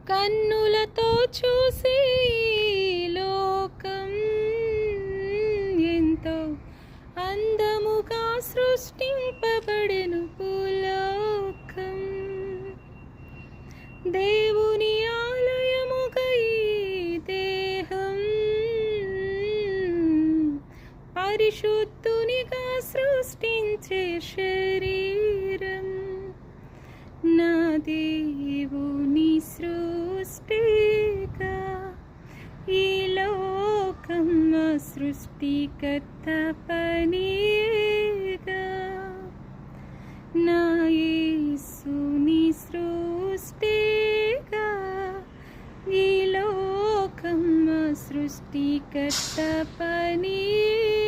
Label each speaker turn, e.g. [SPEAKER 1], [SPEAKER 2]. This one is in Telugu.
[SPEAKER 1] కన్నులతో చూసి లోకం ఎంతో అందముగా సృష్టింపబడెను భూలోకం. దేవుని ఆలయముగా ఈ దేహం పరిశుద్ధునిగా సృష్టించే శరీరం. నా దేవుని సృష్టిగా ఈ లోకం మా సృష్టికర్త పనిగా. నా యేసుని సృష్టిగా ఈ లోకం మా సృష్టికర్త పనిగా.